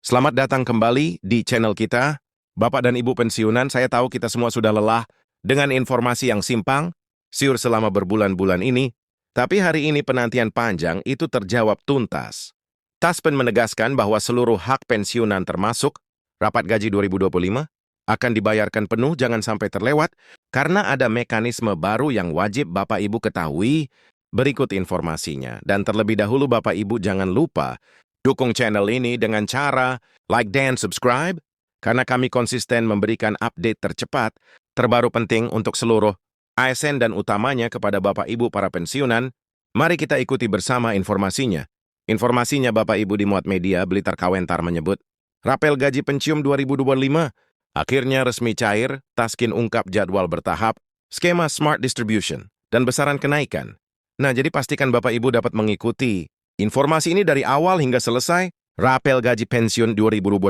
Selamat datang kembali di channel kita. Bapak dan Ibu pensiunan, saya tahu kita semua sudah lelah dengan informasi yang simpang, siur selama berbulan-bulan ini, tapi hari ini penantian panjang itu terjawab tuntas. Taspen menegaskan bahwa seluruh hak pensiunan termasuk rapat gaji 2025 akan dibayarkan penuh, jangan sampai terlewat, karena ada mekanisme baru yang wajib Bapak Ibu ketahui. Berikut informasinya, dan terlebih dahulu Bapak Ibu jangan lupa dukung channel ini dengan cara like dan subscribe, karena kami konsisten memberikan update tercepat, terbaru penting untuk seluruh ASN dan utamanya kepada Bapak Ibu para pensiunan. Mari kita ikuti bersama informasinya. Informasinya Bapak Ibu dimuat media Blitar Kawentar menyebut, Rapel Gaji Pensiun 2025 akhirnya resmi cair, Taskin ungkap jadwal bertahap, skema Smart Distribution, dan besaran kenaikan. Nah, jadi pastikan Bapak Ibu dapat mengikuti informasi ini dari awal hingga selesai. Rapel Gaji Pensiun 2025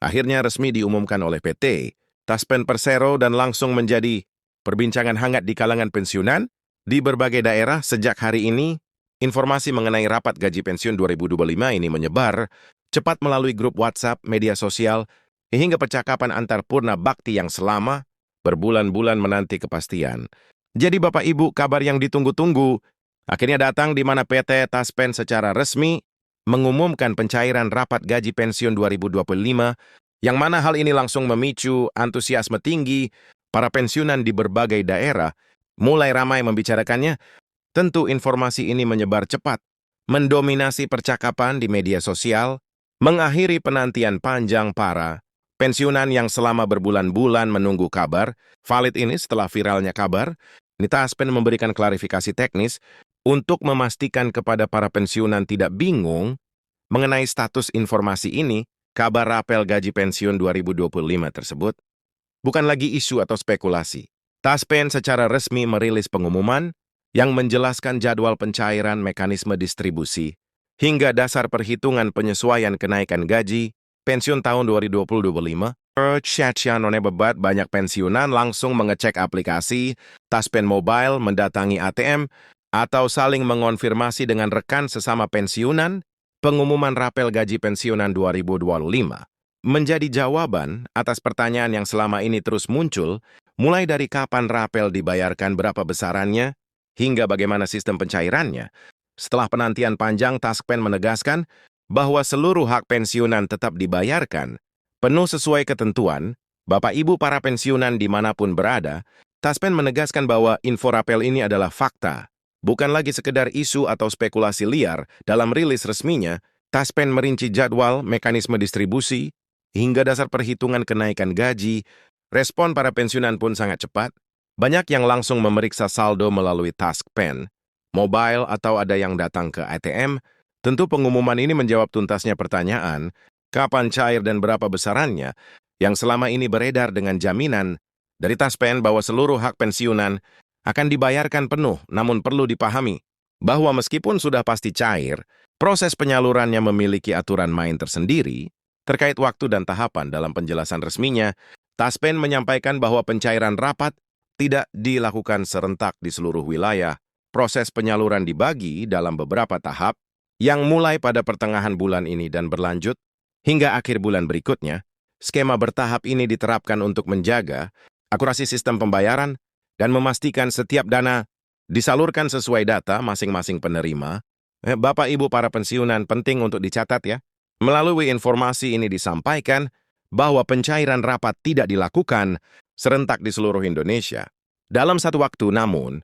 akhirnya resmi diumumkan oleh PT Taspen Persero dan langsung menjadi perbincangan hangat di kalangan pensiunan di berbagai daerah sejak hari ini. Informasi mengenai rapat gaji pensiun 2025 ini menyebar cepat melalui grup WhatsApp, media sosial, hingga percakapan antar purna bakti yang selama berbulan-bulan menanti kepastian. Jadi Bapak Ibu, kabar yang ditunggu-tunggu akhirnya datang di mana PT Taspen secara resmi mengumumkan pencairan rapat gaji pensiun 2025, yang mana hal ini langsung memicu antusiasme tinggi para pensiunan di berbagai daerah, mulai ramai membicarakannya. Tentu informasi ini menyebar cepat, mendominasi percakapan di media sosial, mengakhiri penantian panjang para pensiunan yang selama berbulan-bulan menunggu kabar. Valid ini setelah viralnya kabar, Taspen memberikan klarifikasi teknis untuk memastikan kepada para pensiunan tidak bingung mengenai status informasi ini. Kabar rapel gaji pensiun 2025 tersebut bukan lagi isu atau spekulasi. Taspen secara resmi merilis pengumuman yang menjelaskan jadwal pencairan, mekanisme distribusi, hingga dasar perhitungan penyesuaian kenaikan gaji pensiun tahun 2025. Banyak pensiunan langsung mengecek aplikasi Taspen Mobile, mendatangi ATM, atau saling mengonfirmasi dengan rekan sesama pensiunan. Pengumuman rapel gaji pensiunan 2025 menjadi jawaban atas pertanyaan yang selama ini terus muncul, mulai dari kapan rapel dibayarkan, berapa besarannya, hingga bagaimana sistem pencairannya. Setelah penantian panjang, Taspen menegaskan bahwa seluruh hak pensiunan tetap dibayarkan penuh sesuai ketentuan. Bapak Ibu para pensiunan dimanapun berada, Taspen menegaskan bahwa info rapel ini adalah fakta, bukan lagi sekedar isu atau spekulasi liar. Dalam rilis resminya, Taspen merinci jadwal, mekanisme distribusi, hingga dasar perhitungan kenaikan gaji. Respon para pensiunan pun sangat cepat. Banyak yang langsung memeriksa saldo melalui Taspen Mobile atau ada yang datang ke ATM. Tentu pengumuman ini menjawab tuntasnya pertanyaan, kapan cair dan berapa besarannya, yang selama ini beredar dengan jaminan dari Taspen bahwa seluruh hak pensiunan akan dibayarkan penuh. Namun perlu dipahami bahwa meskipun sudah pasti cair, proses penyalurannya memiliki aturan main tersendiri terkait waktu dan tahapan. Dalam penjelasan resminya, Taspen menyampaikan bahwa pencairan rapat tidak dilakukan serentak di seluruh wilayah. Proses penyaluran dibagi dalam beberapa tahap yang mulai pada pertengahan bulan ini dan berlanjut hingga akhir bulan berikutnya. Skema bertahap ini diterapkan untuk menjaga akurasi sistem pembayaran dan memastikan setiap dana disalurkan sesuai data masing-masing penerima. Bapak Ibu para pensiunan, penting untuk dicatat ya. Melalui informasi ini disampaikan bahwa pencairan rapat tidak dilakukan serentak di seluruh Indonesia dalam satu waktu. Namun,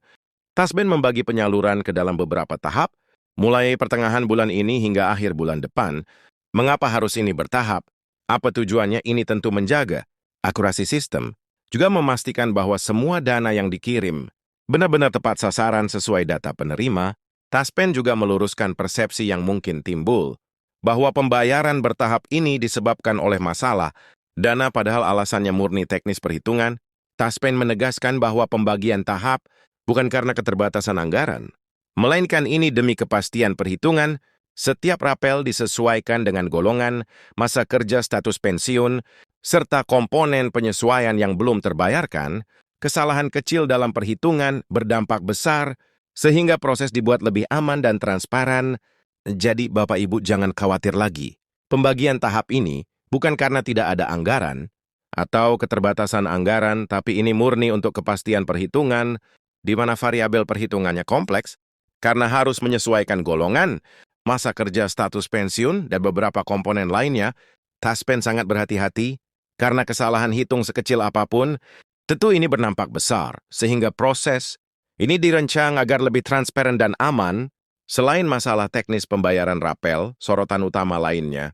Taspen membagi penyaluran ke dalam beberapa tahap, mulai pertengahan bulan ini hingga akhir bulan depan. Mengapa harus ini bertahap? Apa tujuannya? Ini tentu menjaga akurasi sistem, juga memastikan bahwa semua dana yang dikirim benar-benar tepat sasaran sesuai data penerima. Taspen juga meluruskan persepsi yang mungkin timbul, bahwa pembayaran bertahap ini disebabkan oleh masalah dana padahal alasannya murni teknis perhitungan. Taspen menegaskan bahwa pembagian tahap bukan karena keterbatasan anggaran, melainkan ini demi kepastian perhitungan. Setiap rapel disesuaikan dengan golongan, masa kerja, status pensiun, serta komponen penyesuaian yang belum terbayarkan. Kesalahan kecil dalam perhitungan berdampak besar, sehingga proses dibuat lebih aman dan transparan. Jadi Bapak Ibu jangan khawatir lagi. Pembagian tahap ini bukan karena tidak ada anggaran atau keterbatasan anggaran, tapi ini murni untuk kepastian perhitungan, di mana variabel perhitungannya kompleks, karena harus menyesuaikan golongan, masa kerja, status pensiun, dan beberapa komponen lainnya. Taspen sangat berhati-hati, karena kesalahan hitung sekecil apapun, tentu ini berdampak besar, sehingga proses ini dirancang agar lebih transparan dan aman. Selain masalah teknis pembayaran rapel, sorotan utama lainnya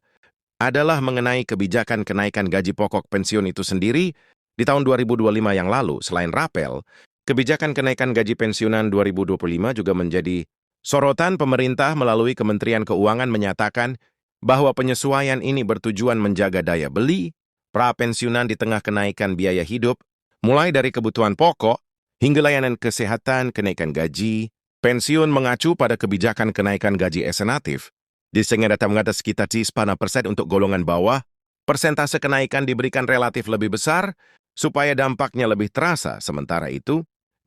adalah mengenai kebijakan kenaikan gaji pokok pensiun itu sendiri. Di tahun 2025 yang lalu, selain rapel, kebijakan kenaikan gaji pensiunan 2025 juga menjadi sorotan. Pemerintah melalui Kementerian Keuangan menyatakan bahwa penyesuaian ini bertujuan menjaga daya beli pra-pensiunan di tengah kenaikan biaya hidup, mulai dari kebutuhan pokok hingga layanan kesehatan. Kenaikan gaji pensiun mengacu pada kebijakan kenaikan gaji esenatif. Di data mengatas sekitar 10% untuk golongan bawah, persentase kenaikan diberikan relatif lebih besar supaya dampaknya lebih terasa. Sementara itu,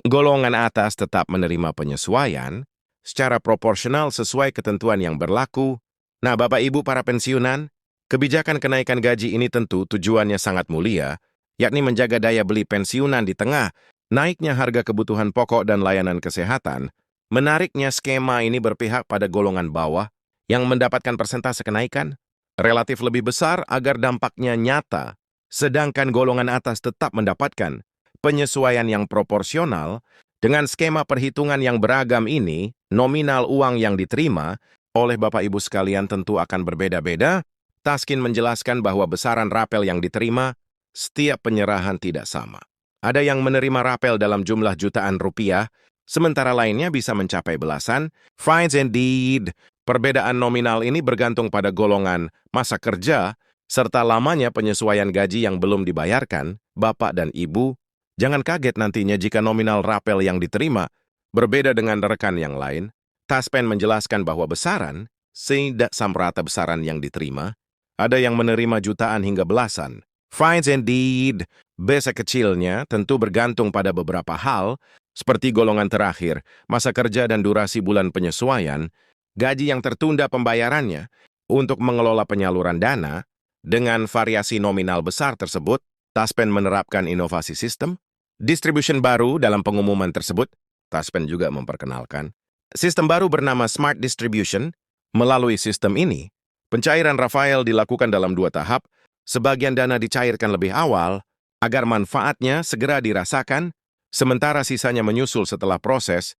golongan atas tetap menerima penyesuaian secara proporsional sesuai ketentuan yang berlaku. Nah, Bapak Ibu para pensiunan, kebijakan kenaikan gaji ini tentu tujuannya sangat mulia, yakni menjaga daya beli pensiunan di tengah naiknya harga kebutuhan pokok dan layanan kesehatan. Menariknya, skema ini berpihak pada golongan bawah yang mendapatkan persentase kenaikan relatif lebih besar agar dampaknya nyata, sedangkan golongan atas tetap mendapatkan penyesuaian yang proporsional. Dengan skema perhitungan yang beragam ini, nominal uang yang diterima oleh Bapak Ibu sekalian tentu akan berbeda-beda. Taskin menjelaskan bahwa besaran rapel yang diterima setiap penyerahan tidak sama. Ada yang menerima rapel dalam jumlah jutaan rupiah, sementara lainnya bisa mencapai belasan. Fines indeed. Perbedaan nominal ini bergantung pada golongan, masa kerja, serta lamanya penyesuaian gaji yang belum dibayarkan. Bapak dan Ibu, jangan kaget nantinya jika nominal rapel yang diterima berbeda dengan rekan yang lain. Taspen menjelaskan bahwa besaran tidak sama rata besaran yang diterima. Ada yang menerima jutaan hingga belasan. Fines indeed. Besa kecilnya tentu bergantung pada beberapa hal, seperti golongan terakhir, masa kerja dan durasi bulan penyesuaian, gaji yang tertunda pembayarannya. Untuk mengelola penyaluran dana, dengan variasi nominal besar tersebut, Taspen menerapkan inovasi sistem distribution baru. Dalam pengumuman tersebut, Taspen juga memperkenalkan sistem baru bernama Smart Distribution. Melalui sistem ini, pencairan Rafael dilakukan dalam 2 tahap. Sebagian dana dicairkan lebih awal agar manfaatnya segera dirasakan, sementara sisanya menyusul setelah proses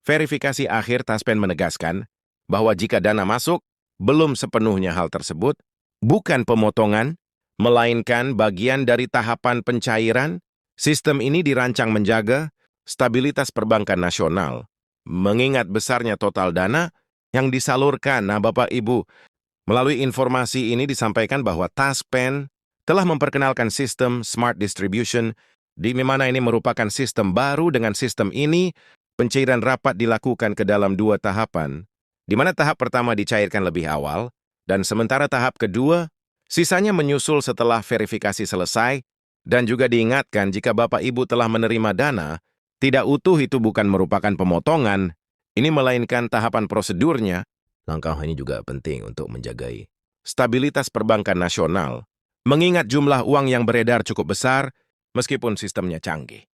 verifikasi akhir. Taspen menegaskan bahwa jika dana masuk, belum sepenuhnya hal tersebut bukan pemotongan, melainkan bagian dari tahapan pencairan. Sistem ini dirancang menjaga stabilitas perbankan nasional, mengingat besarnya total dana yang disalurkan. Nah, Bapak Ibu, melalui informasi ini disampaikan bahwa Taspen telah memperkenalkan sistem Smart Distribution, di mana ini merupakan sistem baru. Dengan sistem ini, pencairan rapat dilakukan ke dalam 2 tahapan, di mana tahap pertama dicairkan lebih awal, dan sementara tahap kedua, sisanya menyusul setelah verifikasi selesai. Dan juga diingatkan jika Bapak Ibu telah menerima dana, tidak utuh itu bukan merupakan pemotongan, ini melainkan tahapan prosedurnya. Langkah ini juga penting untuk menjaga stabilitas perbankan nasional, mengingat jumlah uang yang beredar cukup besar meskipun sistemnya canggih.